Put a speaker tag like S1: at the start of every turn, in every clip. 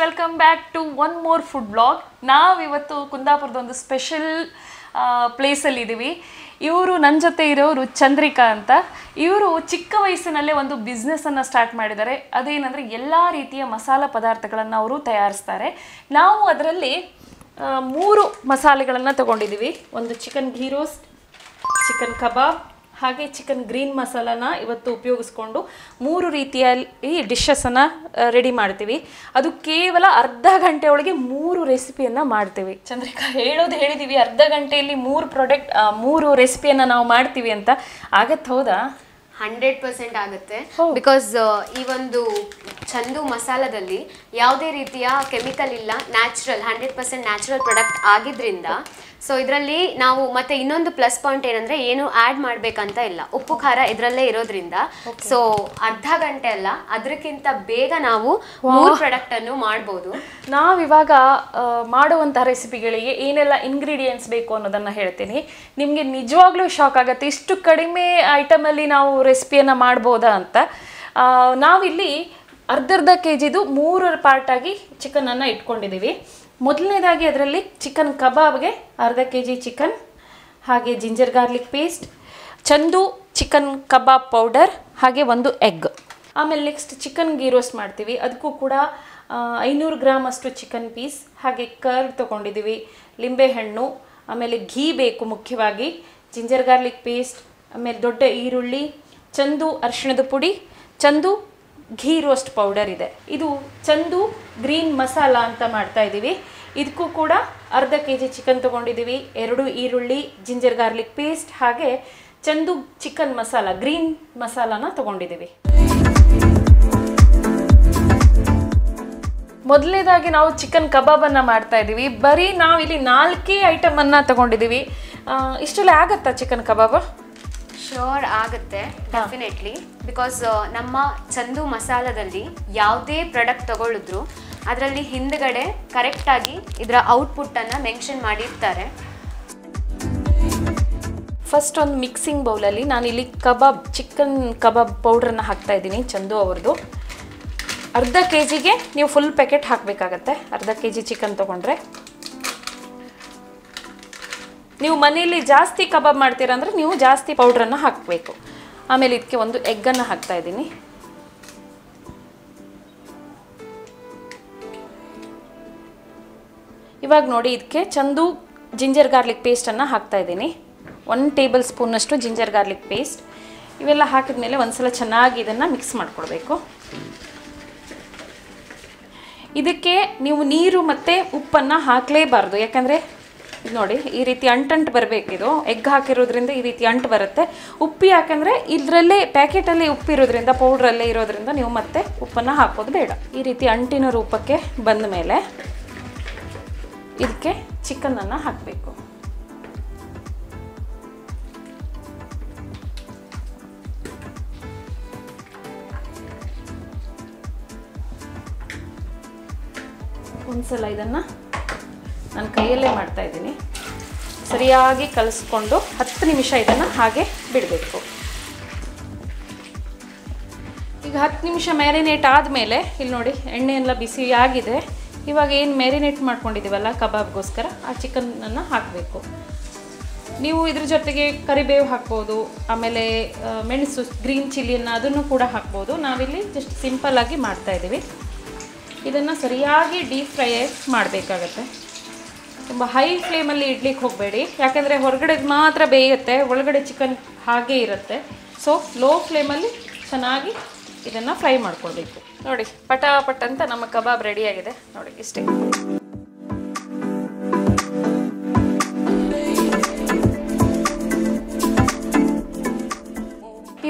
S1: Welcome back to one more food blog. ನಾವು ಇವತ್ತು ಕುಂದಾಪುರದ ಒಂದು ಸ್ಪೆಷಲ್ ಪ್ಲೇಸಲ್ಲಿ ಇದ್ದೀವಿ. ಇವರು ನನ್ನ ಜೊತೆ ಇರೋರು ಚಂದ್ರಿಕಾ ಅಂತ. ಇವರು ಚಿಕ್ಕ ವಯಸ್ಸಿನಲ್ಲೇ ಒಂದು ಬಿಸ್ನೆಸ್ಸನ್ನು ಸ್ಟಾರ್ಟ್ ಮಾಡಿದ್ದಾರೆ. ಅದೇನೆಂದರೆ ಎಲ್ಲ ರೀತಿಯ ಮಸಾಲ ಪದಾರ್ಥಗಳನ್ನು ಅವರು ತಯಾರಿಸ್ತಾರೆ. ನಾವು ಅದರಲ್ಲಿ 3 ಮಸಾಲೆಗಳನ್ನು ತಗೊಂಡಿದ್ದೀವಿ. ಒಂದು ಚಿಕನ್ ಘೀ ರೋಸ್ಟ್, ಚಿಕನ್ ಕಬಾಬ್ ಹಾಗೆ ಚಿಕನ್ ಗ್ರೀನ್ ಮಸಾಲಾನ ಇವತ್ತು ಉಪಯೋಗಿಸ್ಕೊಂಡು 3 ರೀತಿಯಲ್ಲಿ ಡಿಶಸ್ಸನ್ನು ರೆಡಿ ಮಾಡ್ತೀವಿ. ಅದು ಕೇವಲ ಅರ್ಧ ಗಂಟೆ ಒಳಗೆ 3 ರೆಸಿಪಿಯನ್ನು ಮಾಡ್ತೀವಿ. ಚಂದ್ರಿಕಾ ಹೇಳಿದ್ದೀವಿ ಅರ್ಧ ಗಂಟೆಯಲ್ಲಿ 3 ರೆಸಿಪಿಯನ್ನು ನಾವು ಮಾಡ್ತೀವಿ ಅಂತ. ಆಗತ್ತೆ ಹೌದಾ?
S2: 100% ಆಗುತ್ತೆ. ಬಿಕಾಸ್ ಈ ಒಂದು ಚಂದು ಮಸಾಲದಲ್ಲಿ ಯಾವುದೇ ರೀತಿಯ ಕೆಮಿಕಲ್ ಇಲ್ಲ, ನ್ಯಾಚುರಲ್ 100% ನ್ಯಾಚುರಲ್ ಪ್ರಾಡಕ್ಟ್ ಆಗಿದ್ರಿಂದ ಸೊ ಇದರಲ್ಲಿ ನಾವು ಮತ್ತೆ ಇನ್ನೊಂದು ಪ್ಲಸ್ ಪಾಯಿಂಟ್ ಏನಂದ್ರೆ ಏನು ಆ್ಯಡ್ ಮಾಡ್ಬೇಕಂತ ಇಲ್ಲ, ಉಪ್ಪು ಖಾರ ಇದರಲ್ಲೇ ಇರೋದ್ರಿಂದ ಸೊ ಅರ್ಧ ಗಂಟೆ ಅಲ್ಲ ಅದಕ್ಕಿಂತ ಬೇಗ ನಾವು 3 ಪ್ರಾಡಕ್ಟ್ ಅನ್ನು ಮಾಡ್ಬೋದು.
S1: ನಾವಿವಾಗ ಮಾಡುವಂಥ ರೆಸಿಪಿಗಳಿಗೆ ಏನೆಲ್ಲ ಇಂಗ್ರೀಡಿಯೆಂಟ್ಸ್ ಬೇಕು ಅನ್ನೋದನ್ನು ಹೇಳ್ತೀನಿ. ನಿಮಗೆ ನಿಜವಾಗ್ಲೂ ಶಾಕ್ ಆಗುತ್ತೆ, ಇಷ್ಟು ಕಡಿಮೆ ಐಟಮಲ್ಲಿ ನಾವು ರೆಸಿಪಿಯನ್ನು ಮಾಡ್ಬೋದಾ ಅಂತ. ನಾವಿಲ್ಲಿ ಅರ್ಧ ಕೆಜಿದು 3 ಪಾರ್ಟಾಗಿ ಚಿಕನನ್ನು ಇಟ್ಕೊಂಡಿದ್ದೀವಿ. ಮೊದಲನೇದಾಗಿ ಅದರಲ್ಲಿ ಚಿಕನ್ ಕಬಾಬ್ಗೆ ಅರ್ಧ ಕೆಜಿ ಚಿಕನ್, ಹಾಗೆ ginger garlic paste, Chandu chicken kebab powder, ಹಾಗೆ 1 ಎಗ್. ಆಮೇಲೆ ನೆಕ್ಸ್ಟ್ ಚಿಕನ್ ಗೀ ರೋಸ್ಟ್ ಮಾಡ್ತೀವಿ. ಅದಕ್ಕೂ ಕೂಡ 500 ಗ್ರಾಮ್ ಅಷ್ಟು ಚಿಕನ್ ಪೀಸ್, ಹಾಗೆ ಕರ್ಡ್ ತೊಗೊಂಡಿದ್ದೀವಿ, ಲಿಂಬೆಹಣ್ಣು, ಆಮೇಲೆ ಘೀ ಬೇಕು ಮುಖ್ಯವಾಗಿ, ಜಿಂಜರ್ ಗಾರ್ಲಿಕ್ ಪೇಸ್ಟ್, ಆಮೇಲೆ ದೊಡ್ಡ ಈರುಳ್ಳಿ, ಚಂದು ಅರಿಶಿಣದ ಪುಡಿ, ಚಂದು ಘೀ ರೋಸ್ಟ್ ಪೌಡರ್ ಇದೆ. ಇದು ಚಂದು ಗ್ರೀನ್ ಮಸಾಲ ಅಂತ ಮಾಡ್ತಾ ಇದ್ದೀವಿ. ಇದಕ್ಕೂ ಕೂಡ ಅರ್ಧ ಕೆಜಿ ಚಿಕನ್ ತೊಗೊಂಡಿದ್ದೀವಿ, 2 ಈರುಳ್ಳಿ, ಜಿಂಜರ್ ಗಾರ್ಲಿಕ್ ಪೇಸ್ಟ್, ಹಾಗೆ ಚಂದು ಚಿಕನ್ ಮಸಾಲ ಗ್ರೀನ್ ಮಸಾಲಾನ ತೊಗೊಂಡಿದ್ದೀವಿ. ಮೊದಲನೇದಾಗಿ ನಾವು ಚಿಕನ್ ಕಬಾಬನ್ನು ಮಾಡ್ತಾ ಇದ್ದೀವಿ. ಬರೀ ನಾವಿಲ್ಲಿ 4 ಐಟಮನ್ನು ತೊಗೊಂಡಿದ್ದೀವಿ. ಇಷ್ಟೆಲ್ಲ ಆಗತ್ತಾ ಚಿಕನ್ ಕಬಾಬ್?
S2: ಶ್ಯೂರ್ ಆಗುತ್ತೆ, ಡೆಫಿನೆಟ್ಲಿ. ಬಿಕಾಸ್ ನಮ್ಮ ಚಂದು ಮಸಾಲದಲ್ಲಿ ಯಾವುದೇ ಪ್ರಾಡಕ್ಟ್ ತಗೊಳಿದ್ರು ಅದರಲ್ಲಿ ಹಿಂದ್ಗಡೆ ಕರೆಕ್ಟಾಗಿ ಇದರ ಔಟ್ಪುಟ್ಟನ್ನು ಮೆನ್ಷನ್ ಮಾಡಿರ್ತಾರೆ.
S1: ಫಸ್ಟ್ ಒಂದು ಮಿಕ್ಸಿಂಗ್ ಬೌಲಲ್ಲಿ ನಾನಿಲ್ಲಿ ಚಿಕನ್ ಕಬಾಬ್ ಪೌಡ್ರನ್ನ ಹಾಕ್ತಾ ಇದ್ದೀನಿ, ಚಂದು ಅವ್ರದ್ದು. ಅರ್ಧ ಕೆಜಿಗೆ ನೀವು ಫುಲ್ ಪ್ಯಾಕೆಟ್ ಹಾಕಬೇಕಾಗತ್ತೆ. ಅರ್ಧ ಕೆಜಿ ಚಿಕನ್ ತೊಗೊಂಡ್ರೆ ನೀವು ಮನೆಯಲ್ಲಿ ಜಾಸ್ತಿ ಕಬಾಬ್ ಮಾಡ್ತೀರಾ ಅಂದರೆ ನೀವು ಜಾಸ್ತಿ ಪೌಡ್ರನ್ನು ಹಾಕಬೇಕು. ಆಮೇಲೆ ಇದಕ್ಕೆ 1 ಎಗ್ಗನ್ನು ಹಾಕ್ತಾ ಇದ್ದೀನಿ. ಇವಾಗ ನೋಡಿ ಇದಕ್ಕೆ ಚಂದು ಜಿಂಜರ್ ಗಾರ್ಲಿಕ್ ಪೇಸ್ಟನ್ನು ಹಾಕ್ತಾ ಇದ್ದೀನಿ. 1 ಟೇಬಲ್ ಸ್ಪೂನಷ್ಟು ಜಿಂಜರ್ ಗಾರ್ಲಿಕ್ ಪೇಸ್ಟ್. ಇವೆಲ್ಲ ಹಾಕಿದ ಮೇಲೆ ಒಂದ್ಸಲ ಚೆನ್ನಾಗಿ ಇದನ್ನು ಮಿಕ್ಸ್ ಮಾಡ್ಕೊಳ್ಬೇಕು. ಇದಕ್ಕೆ ನೀವು ನೀರು ಮತ್ತು ಉಪ್ಪನ್ನು ಹಾಕಲೇಬಾರ್ದು, ಯಾಕಂದರೆ ಇದು ನೋಡಿ ಈ ರೀತಿ ಅಂಟು ಬರಬೇಕಿದು. ಎಗ್ ಹಾಕಿರೋದ್ರಿಂದ ಈ ರೀತಿ ಅಂಟು ಬರುತ್ತೆ. ಉಪ್ಪು ಯಾಕಂದರೆ ಇದರಲ್ಲೇ ಪ್ಯಾಕೆಟಲ್ಲಿ ಉಪ್ಪಿರೋದ್ರಿಂದ, ಪೌಡ್ರಲ್ಲೇ ಇರೋದ್ರಿಂದ ನೀವು ಮತ್ತೆ ಉಪ್ಪನ್ನು ಹಾಕೋದು ಬೇಡ. ಈ ರೀತಿ ಅಂಟಿನ ರೂಪಕ್ಕೆ ಬಂದ ಮೇಲೆ ಇದಕ್ಕೆ ಚಿಕನನ್ನು ಹಾಕಬೇಕು. ಒಂದ್ಸಲ ಇದನ್ನು ನಾನು ಕೈಯಲ್ಲೇ ಮಾಡ್ತಾ ಇದ್ದೀನಿ. ಸರಿಯಾಗಿ ಕಲಿಸ್ಕೊಂಡು 10 ನಿಮಿಷ ಇದನ್ನು ಹಾಗೆ ಬಿಡಬೇಕು. ಈಗ 10 ನಿಮಿಷ ಮ್ಯಾರಿನೇಟ್ ಆದಮೇಲೆ ಇಲ್ಲಿ ನೋಡಿ ಎಣ್ಣೆ ಎಲ್ಲ ಬಿಸಿ ಆಗಿದೆ. ಇವಾಗ ಏನು ಮ್ಯಾರಿನೇಟ್ ಮಾಡ್ಕೊಂಡಿದ್ದೀವಲ್ಲ ಕಬಾಬ್ಗೋಸ್ಕರ ಆ ಚಿಕನನ್ನು ಹಾಕಬೇಕು. ನೀವು ಇದ್ರ ಜೊತೆಗೆ ಕರಿಬೇವು ಹಾಕ್ಬೋದು, ಆಮೇಲೆ ಮೆಣಸು ಗ್ರೀನ್ ಚಿಲ್ಲಿಯನ್ನು ಅದನ್ನು ಕೂಡ ಹಾಕ್ಬೋದು. ನಾವಿಲ್ಲಿ ಜಸ್ಟ್ ಸಿಂಪಲ್ಲಾಗಿ ಮಾಡ್ತಾಯಿದ್ದೀವಿ. ಇದನ್ನು ಸರಿಯಾಗಿ ಡೀಪ್ ಫ್ರೈ ಮಾಡಬೇಕಾಗತ್ತೆ. ತುಂಬ ಹೈ ಫ್ಲೇಮಲ್ಲಿ ಇಡ್ಲಿಕ್ಕೆ ಹೋಗಬೇಡಿ, ಯಾಕೆಂದರೆ ಹೊರಗಡೆ ಮಾತ್ರ ಬೇಯುತ್ತೆ, ಒಳಗಡೆ ಚಿಕನ್ ಹಾಗೇ ಇರುತ್ತೆ. ಸೊ ಲೋ ಫ್ಲೇಮಲ್ಲಿ ಚೆನ್ನಾಗಿ ಇದನ್ನು ಫ್ರೈ ಮಾಡ್ಕೊಳ್ಬೇಕು. ನೋಡಿ ಪಟಾಪಟ್ ಅಂತ ನಮ್ಮ ಕಬಾಬ್ ರೆಡಿಯಾಗಿದೆ. ನೋಡಿ ಇಷ್ಟೇ.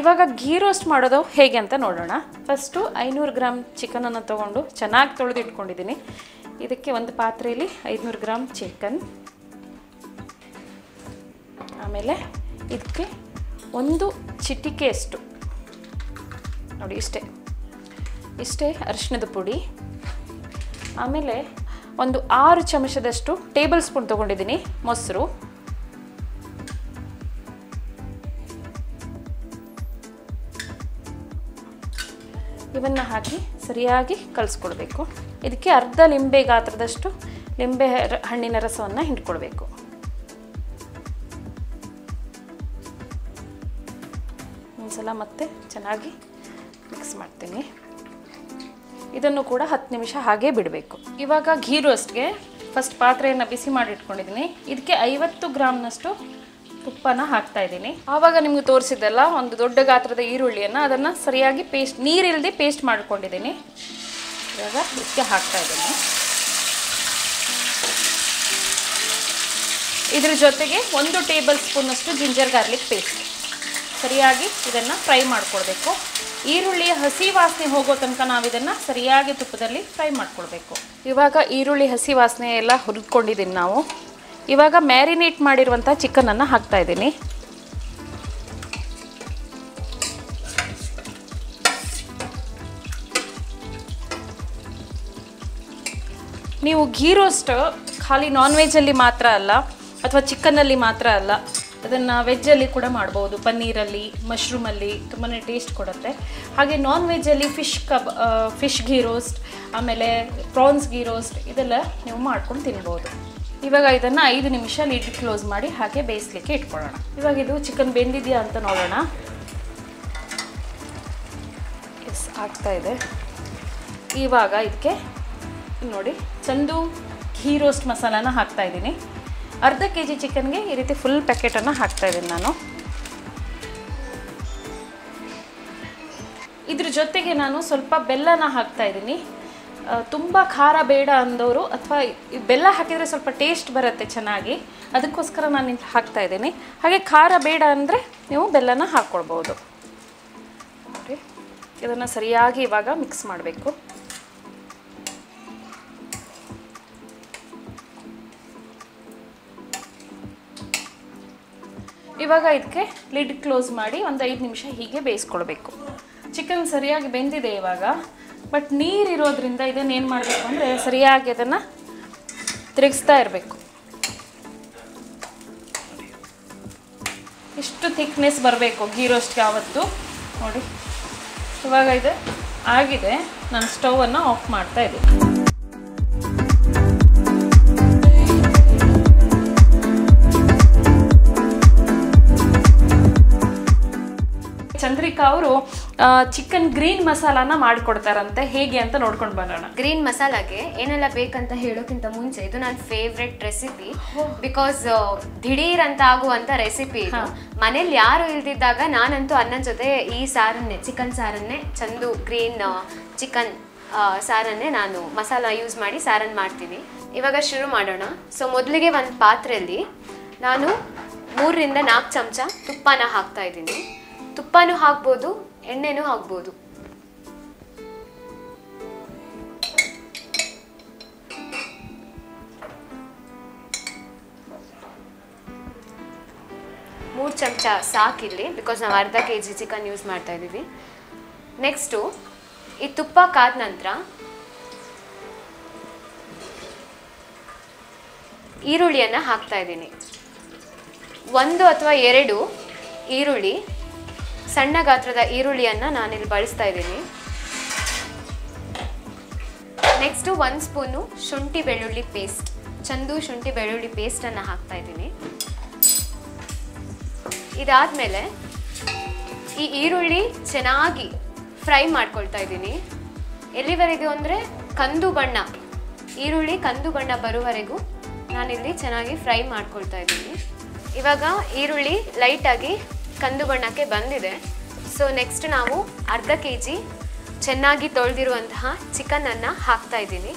S1: ಇವಾಗ ಘೀ ರೋಸ್ಟ್ ಮಾಡೋದು ಹೇಗೆ ಅಂತ ನೋಡೋಣ. ಫಸ್ಟು 500 ಗ್ರಾಮ್ ಚಿಕನನ್ನು ತೊಗೊಂಡು ಚೆನ್ನಾಗಿ ತೊಳೆದು ಇಟ್ಕೊಂಡಿದ್ದೀನಿ. ಇದಕ್ಕೆ ಒಂದು ಪಾತ್ರೆಯಲ್ಲಿ 500 ಗ್ರಾಮ್ ಚಿಕನ್, ಆಮೇಲೆ ಇದಕ್ಕೆ 1 ಚಿಟಿಕೆಯಷ್ಟು ನೋಡಿ ಇಷ್ಟೇ ಅರಿಶಿಣದ ಪುಡಿ, ಆಮೇಲೆ ಒಂದು 6 ಚಮಚದಷ್ಟು ಟೇಬಲ್ ಸ್ಪೂನ್ ತೊಗೊಂಡಿದ್ದೀನಿ ಮೊಸರು, ಇವನ್ನ ಹಾಕಿ ಸರಿಯಾಗಿ ಕಲಿಸ್ಕೊಳ್ಬೇಕು. ಇದಕ್ಕೆ ಅರ್ಧ ಲಿಂಬೆ ಗಾತ್ರದಷ್ಟು ಲಿಂಬೆ ಹಣ್ಣಿನ ರಸವನ್ನು ಹಿಂಡ್ಕೊಳ್ಬೇಕು. ಒಂದ್ಸಲ ಮತ್ತೆ ಚೆನ್ನಾಗಿ ಮಿಕ್ಸ್ ಮಾಡ್ತೀನಿ. ಇದನ್ನು ಕೂಡ 10 ನಿಮಿಷ ಹಾಗೆ ಬಿಡಬೇಕು. ಇವಾಗ ಘೀ ರೋಸ್ಟ್ಗೆ ಫಸ್ಟ್ ಪಾತ್ರೆಯನ್ನು ಬಿಸಿ ಮಾಡಿ ಇಟ್ಕೊಂಡಿದ್ದೀನಿ. ಇದಕ್ಕೆ 50 ಗ್ರಾಮ್ನಷ್ಟು ತುಪ್ಪನ ಹಾಕ್ತಾ ಇದ್ದೀನಿ. ಆವಾಗ ನಿಮ್ಗೆ ತೋರಿಸಿದ್ದೆಲ್ಲ ಒಂದು ದೊಡ್ಡ ಗಾತ್ರದ ಈರುಳ್ಳಿಯನ್ನು ಅದನ್ನು ಸರಿಯಾಗಿ ಪೇಸ್ಟ್, ನೀರಿಲ್ಲದೆ ಪೇಸ್ಟ್ ಮಾಡ್ಕೊಂಡಿದ್ದೀನಿ. ಇವಾಗ ಇದಕ್ಕೆ ಹಾಕ್ತಾ ಇದ್ದೀನಿ. ಇದ್ರ ಜೊತೆಗೆ 1 ಟೇಬಲ್ ಸ್ಪೂನಷ್ಟು ಜಿಂಜರ್ ಗಾರ್ಲಿಕ್ ಪೇಸ್ಟ್ ಸರಿಯಾಗಿ ಇದನ್ನು ಫ್ರೈ ಮಾಡ್ಕೊಳ್ಬೇಕು. ಈರುಳ್ಳಿಯ ಹಸಿ ವಾಸನೆ ಹೋಗೋ ತನಕ ನಾವು ಇದನ್ನು ಸರಿಯಾಗಿ ತುಪ್ಪದಲ್ಲಿ ಫ್ರೈ ಮಾಡ್ಕೊಳ್ಬೇಕು. ಇವಾಗ ಈರುಳ್ಳಿ ಹಸಿ ವಾಸನೆ ಎಲ್ಲ ಹುರಿದ್ಕೊಂಡಿದ್ದೀನಿ ನಾವು. ಇವಾಗ ಮ್ಯಾರಿನೇಟ್ ಮಾಡಿರುವಂಥ ಚಿಕನನ್ನು ಹಾಕ್ತಾ ಇದ್ದೀನಿ. ನೀವು ಘೀ ರೋಸ್ಟ್ ಖಾಲಿ ನಾನ್ ವೆಜ್ಜಲ್ಲಿ ಮಾತ್ರ ಅಲ್ಲ, ಅಥವಾ ಚಿಕನ್ನಲ್ಲಿ ಮಾತ್ರ ಅಲ್ಲ, ಅದನ್ನು ವೆಜ್ಜಲ್ಲಿ ಕೂಡ ಮಾಡ್ಬೋದು. ಪನ್ನೀರಲ್ಲಿ, ಮಶ್ರೂಮಲ್ಲಿ ತುಂಬಾ ಟೇಸ್ಟ್ ಕೊಡುತ್ತೆ. ಹಾಗೆ ನಾನ್ ವೆಜ್ಜಲ್ಲಿ ಫಿಶ್ ಘೀ ರೋಸ್ಟ್, ಆಮೇಲೆ ಪ್ರಾನ್ಸ್ ಘೀ ರೋಸ್ಟ್ ಇದೆಲ್ಲ ನೀವು ಮಾಡ್ಕೊಂಡು ತಿನ್ಬೋದು. ಇವಾಗ ಇದನ್ನು 5 ನಿಮಿಷ ಲಿಡ್ ಕ್ಲೋಸ್ ಮಾಡಿ ಹಾಗೆ ಬೇಯಿಸ್ಲಿಕ್ಕೆ ಇಟ್ಕೊಳ್ಳೋಣ. ಇವಾಗ ಇದು ಚಿಕನ್ ಬೆಂದಿದೆಯಾ ಅಂತ ನೋಡೋಣ. ಎಸ್, ಆಗ್ತಾ ಇದೆ. ಇವಾಗ ಇದಕ್ಕೆ ನೋಡಿ ಚಂದು ಘೀ ರೋಸ್ಟ್ ಮಸಾಲಾನ ಹಾಕ್ತಾ ಇದ್ದೀನಿ. ಅರ್ಧ kg ಚಿಕನ್ಗೆ ಈ ರೀತಿ ಫುಲ್ ಪ್ಯಾಕೆಟನ್ನು ಹಾಕ್ತಾ ಇದ್ದೀನಿ ನಾನು. ಇದ್ರ ಜೊತೆಗೆ ನಾನು ಸ್ವಲ್ಪ ಬೆಲ್ಲನ ಹಾಕ್ತಾ ಇದ್ದೀನಿ. ತುಂಬ ಖಾರ ಬೇಡ ಅಂದವರು, ಅಥವಾ ಬೆಲ್ಲ ಹಾಕಿದರೆ ಸ್ವಲ್ಪ ಟೇಸ್ಟ್ ಬರುತ್ತೆ ಚೆನ್ನಾಗಿ, ಅದಕ್ಕೋಸ್ಕರ ನಾನು ಹಾಕ್ತಾ ಇದ್ದೀನಿ. ಹಾಗೆ ಖಾರ ಬೇಡ ಅಂದರೆ ನೀವು ಬೆಲ್ಲನ ಹಾಕ್ಕೊಳ್ಬೋದು. ಇದನ್ನು ಸರಿಯಾಗಿ ಇವಾಗ ಮಿಕ್ಸ್ ಮಾಡಬೇಕು. ಇವಾಗ ಇದಕ್ಕೆ ಲಿಡ್ ಕ್ಲೋಸ್ ಮಾಡಿ ಒಂದು 5 ನಿಮಿಷ ಹೀಗೆ ಬೇಯಿಸ್ಕೊಳ್ಬೇಕು. ಚಿಕನ್ ಸರಿಯಾಗಿ ಬೆಂದಿದೆ ಇವಾಗ, ಬಟ್ ನೀರಿರೋದ್ರಿಂದ ಇದನ್ನು ಏನು ಮಾಡಬೇಕು ಅಂದರೆ ಸರಿಯಾಗಿ ಅದನ್ನು ತಿರುಗಿಸ್ತಾ ಇರಬೇಕು. ಇಷ್ಟು ಥಿಕ್ನೆಸ್ ಬರಬೇಕು ಘೀ ರೋಸ್ಟ್ಗೆ ಯಾವತ್ತು. ನೋಡಿ ಇವಾಗ ಇದು ಆಗಿದೆ. ನಾನು ಸ್ಟವನ್ನು ಆಫ್ ಮಾಡ್ತಾ ಇದ್ದೀನಿ. ಚಂದ್ರಿಕಾ ಅವರು ಚಿಕನ್ ಗ್ರೀನ್ ಮಸಾಲಾನ ಮಾಡಿಕೊಡ್ತಾರಂತೆ, ಹೇಗೆ ಅಂತ ನೋಡ್ಕೊಂಡು ಬರೋಣ.
S2: ಗ್ರೀನ್ ಮಸಾಲಾಗೆ ಏನೆಲ್ಲ ಬೇಕಂತ ಹೇಳೋಕ್ಕಿಂತ ಮುಂಚೆ ಇದು ನನ್ನ ಫೇವ್ರೆಟ್ ರೆಸಿಪಿ. ಬಿಕಾಸ್ ದಿಢೀರ್ ಅಂತ ಆಗುವಂತ ರೆಸಿಪಿ ಇದು. ಮನೇಲಿ ಯಾರು ಇಲ್ದಿದ್ದಾಗ ನಾನಂತೂ ಅನ್ನನ ಜೊತೆ ಈ ಸಾರನ್ನೇ, ಚಿಕನ್ ಸಾರನ್ನೇ, ಚಂದು ಗ್ರೀನ್ ಚಿಕನ್ ಸಾರನ್ನೇ ನಾನು ಮಸಾಲ ಯೂಸ್ ಮಾಡಿ ಸಾರನ್ನು ಮಾಡ್ತೀನಿ. ಇವಾಗ ಶುರು ಮಾಡೋಣ. ಸೊ ಮೊದಲಿಗೆ ಒಂದು ಪಾತ್ರೆಯಲ್ಲಿ ನಾನು 3 ರಿಂದ 4 ಚಮಚ ತುಪ್ಪನ ಹಾಕ್ತಾ ಇದ್ದೀನಿ. ತುಪ್ಪನೂ ಹಾಕ್ಬೋದು, ಎಣ್ಣೆನೂ ಹಾಕ್ಬೋದು. ಮೂರು ಚಮಚ ಸಾಕಿಲ್ಲಿ, ಬಿಕಾಸ್ ನಾವು ಅರ್ಧ kg ಚಿಕನ್ ಯೂಸ್ ಮಾಡ್ತಾ ಇದ್ದೀವಿ. ನೆಕ್ಸ್ಟು ಈ ತುಪ್ಪ ಕಾದ ನಂತರ ಈರುಳ್ಳಿಯನ್ನು ಹಾಕ್ತಾ ಇದ್ದೀನಿ. 1 ಅಥವಾ 2 ಈರುಳ್ಳಿ, ಸಣ್ಣ ಗಾತ್ರದ ಈರುಳ್ಳಿಯನ್ನು ನಾನಿಲ್ಲಿ ಬಳಸ್ತಾ ಇದ್ದೀನಿ. ನೆಕ್ಸ್ಟು 1 ಸ್ಪೂನು ಶುಂಠಿ ಬೆಳ್ಳುಳ್ಳಿ ಪೇಸ್ಟ್, ಚಂದು ಶುಂಠಿ ಬೆಳ್ಳುಳ್ಳಿ ಪೇಸ್ಟನ್ನು ಹಾಕ್ತಾ ಇದ್ದೀನಿ. ಇದಾದಮೇಲೆ ಈ ಈರುಳ್ಳಿ ಚೆನ್ನಾಗಿ ಫ್ರೈ ಮಾಡ್ಕೊಳ್ತಾ ಇದ್ದೀನಿ. ಎಲ್ಲಿವರೆಗೂ ಅಂದರೆ ಕಂದು ಬಣ್ಣ, ಈರುಳ್ಳಿ ಕಂದು ಬಣ್ಣ ಬರುವವರೆಗೂ ನಾನಿಲ್ಲಿ ಚೆನ್ನಾಗಿ ಫ್ರೈ ಮಾಡ್ಕೊಳ್ತಾ ಇದ್ದೀನಿ. ಇವಾಗ ಈರುಳ್ಳಿ ಲೈಟಾಗಿ ಕಂದು ಬಣ್ಣಕ್ಕೆ ಬಂದಿದೆ. ಸೊ ನೆಕ್ಸ್ಟ್ ನಾವು ಅರ್ಧ kg ಚೆನ್ನಾಗಿ ತೊಳೆದಿರುವಂತಹ ಚಿಕನನ್ನು ಹಾಕ್ತಾ ಇದ್ದೀನಿ.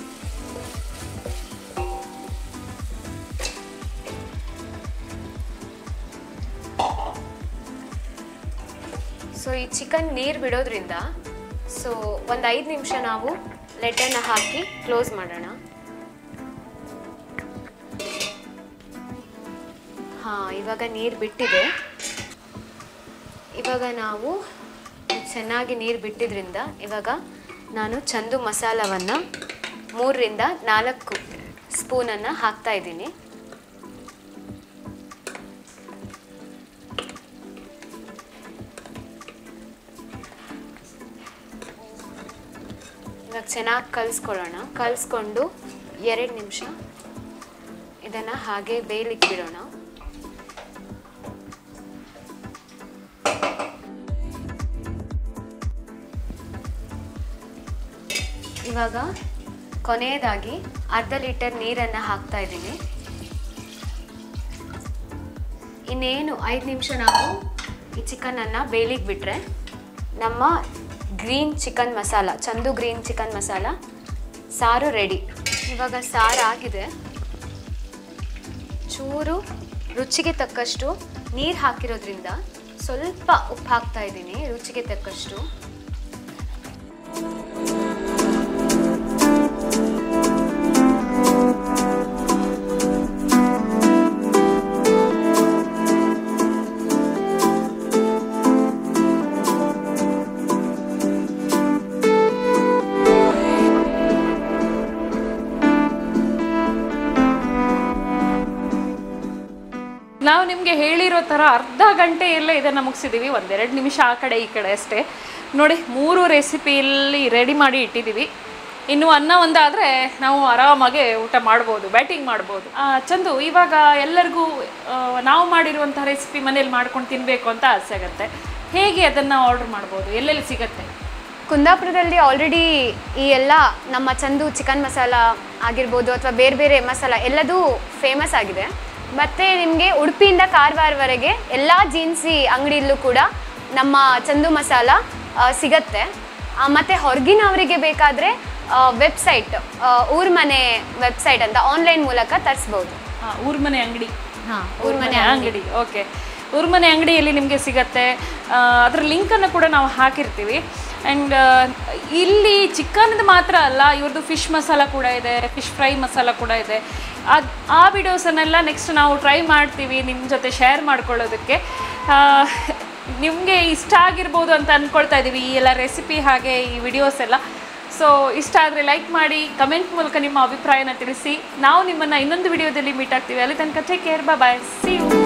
S2: ಸೊ ಈ ಚಿಕನ್ ನೀರು ಬಿಡೋದ್ರಿಂದ ಸೊ ಒಂದು 5 ನಿಮಿಷ ನಾವು ಲೆಡ್ಡನ್ನು ಹಾಕಿ ಕ್ಲೋಸ್ ಮಾಡೋಣ. ಹಾಂ, ಇವಾಗ ನೀರು ಬಿಟ್ಟಿದೆ. ಇವಾಗ ನಾವು ಚೆನ್ನಾಗಿ ನೀರು ಬಿಟ್ಟಿದ್ರಿಂದ ಇವಾಗ ನಾನು ಚಂದು ಮಸಾಲವನ್ನು 3 ರಿಂದ 4 ಸ್ಪೂನನ್ನು ಹಾಕ್ತಾ ಇದ್ದೀನಿ. ಇವಾಗ ಚೆನ್ನಾಗಿ ಕಲಿಸ್ಕೊಳ್ಳೋಣ. ಕಲಿಸ್ಕೊಂಡು 2 ನಿಮಿಷ ಇದನ್ನು ಹಾಗೆ ಬೇಯಲಿಕ್ಕೆ ಬಿಡೋಣ. ಇವಾಗ ಕೊನೆಯದಾಗಿ ಅರ್ಧ ಲೀಟರ್ ನೀರನ್ನು ಹಾಕ್ತಾ ಇದ್ದೀನಿ. ಇನ್ನೇನು 5 ನಿಮಿಷ ನಾವು ಈ ಚಿಕನನ್ನು ಬೇಯಲಿಕ್ಕೆ ಬಿಟ್ಟರೆ ನಮ್ಮ green chicken masala, Chandu green chicken masala ಸಾರು ರೆಡಿ. ಇವಾಗ ಸಾರು ಆಗಿದೆ. ಚೂರು ರುಚಿಗೆ ತಕ್ಕಷ್ಟು ನೀರು ಹಾಕಿರೋದ್ರಿಂದ ಸ್ವಲ್ಪ ಉಪ್ಪು ಹಾಕ್ತಾ ಇದ್ದೀನಿ, ರುಚಿಗೆ ತಕ್ಕಷ್ಟು.
S1: ನಾವು ನಿಮಗೆ ಹೇಳಿರೋ ಥರ ಅರ್ಧ ಗಂಟೆಯಲ್ಲೇ ಇದನ್ನು ಮುಗಿಸಿದ್ದೀವಿ. 1-2 ನಿಮಿಷ ಆ ಕಡೆ ಈ ಕಡೆ ಅಷ್ಟೇ. ನೋಡಿ 3 ರೆಸಿಪಿಯಲ್ಲಿ ರೆಡಿ ಮಾಡಿ ಇಟ್ಟಿದ್ದೀವಿ. ಇನ್ನು ಅನ್ನ ಒಂದಾದರೆ ನಾವು ಆರಾಮಾಗಿ ಊಟ ಮಾಡ್ಬೋದು, ಬ್ಯಾಟಿಂಗ್ ಮಾಡ್ಬೋದು. ಚಂದು, ಇವಾಗ ಎಲ್ಲರಿಗೂ ನಾವು ಮಾಡಿರುವಂಥ ರೆಸಿಪಿ ಮನೇಲಿ ಮಾಡ್ಕೊಂಡು ತಿನ್ನಬೇಕು ಅಂತ ಆಸೆ ಆಗುತ್ತೆ. ಹೇಗೆ ಅದನ್ನು ಆರ್ಡರ್ ಮಾಡ್ಬೋದು, ಎಲ್ಲೆಲ್ಲಿ ಸಿಗುತ್ತೆ?
S2: ಕುಂದಾಪುರದಲ್ಲಿ ಆಲ್ರೆಡಿ ಈ ಎಲ್ಲ ನಮ್ಮ ಚಂದು ಚಿಕನ್ ಮಸಾಲ ಆಗಿರ್ಬೋದು ಅಥವಾ ಬೇರೆ ಬೇರೆ ಮಸಾಲ ಎಲ್ಲದೂ ಫೇಮಸ್ ಆಗಿದೆ. ಮತ್ತು ನಿಮಗೆ ಉಡುಪಿಯಿಂದ ಕಾರವಾರವರೆಗೆ ಎಲ್ಲ ಜೀನ್ಸಿ ಅಂಗಡಿಯಲ್ಲೂ ಕೂಡ ನಮ್ಮ ಚಂದು ಮಸಾಲ ಸಿಗತ್ತೆ. ಮತ್ತು ಹೊರಗಿನವರಿಗೆ ಬೇಕಾದರೆ ವೆಬ್ಸೈಟ್ ಊರ್ಮನೆ ವೆಬ್ಸೈಟ್ ಅಂತ ಆನ್ಲೈನ್ ಮೂಲಕ ತರಿಸ್ಬೋದು.
S1: ಊರ್ಮನೆ ಅಂಗಡಿ.
S2: ಊರ್ಮನೆ ಅಂಗಡಿ.
S1: ಓಕೆ, ಊರ್ಮನೆ ಅಂಗಡಿಯಲ್ಲಿ ನಿಮಗೆ ಸಿಗತ್ತೆ. ಅದರ ಲಿಂಕನ್ನು ಕೂಡ ನಾವು ಹಾಕಿರ್ತೀವಿ. ಆ್ಯಂಡ್ ಇಲ್ಲಿ ಚಿಕನ್ದು ಮಾತ್ರ ಅಲ್ಲ, ಇವ್ರದ್ದು ಫಿಶ್ ಮಸಾಲ ಕೂಡ ಇದೆ, ಫಿಶ್ ಫ್ರೈ ಮಸಾಲ ಕೂಡ ಇದೆ. ಆ ವಿಡಿಯೋಸನ್ನೆಲ್ಲ ನೆಕ್ಸ್ಟ್ ನಾವು ಟ್ರೈ ಮಾಡ್ತೀವಿ ನಿಮ್ಮ ಜೊತೆ ಶೇರ್ ಮಾಡ್ಕೊಳ್ಳೋದಕ್ಕೆ. ನಿಮಗೆ ಇಷ್ಟ ಆಗಿರ್ಬೋದು ಅಂತ ಅಂದ್ಕೊಳ್ತಾ ಇದ್ದೀವಿ ಈ ಎಲ್ಲ ರೆಸಿಪಿ ಹಾಗೆ ಈ ವಿಡಿಯೋಸ್ ಎಲ್ಲ. ಸೊ ಇಷ್ಟ ಆದರೆ ಲೈಕ್ ಮಾಡಿ, ಕಮೆಂಟ್ ಮೂಲಕ ನಿಮ್ಮ ಅಭಿಪ್ರಾಯನ ತಿಳಿಸಿ. ನಾವು ನಿಮ್ಮನ್ನು ಇನ್ನೊಂದು ವಿಡಿಯೋದಲ್ಲಿ ಮೀಟ್ ಆಗ್ತೀವಿ. ಅಲ್ಲಿ ತನಕ take care, bye, see you.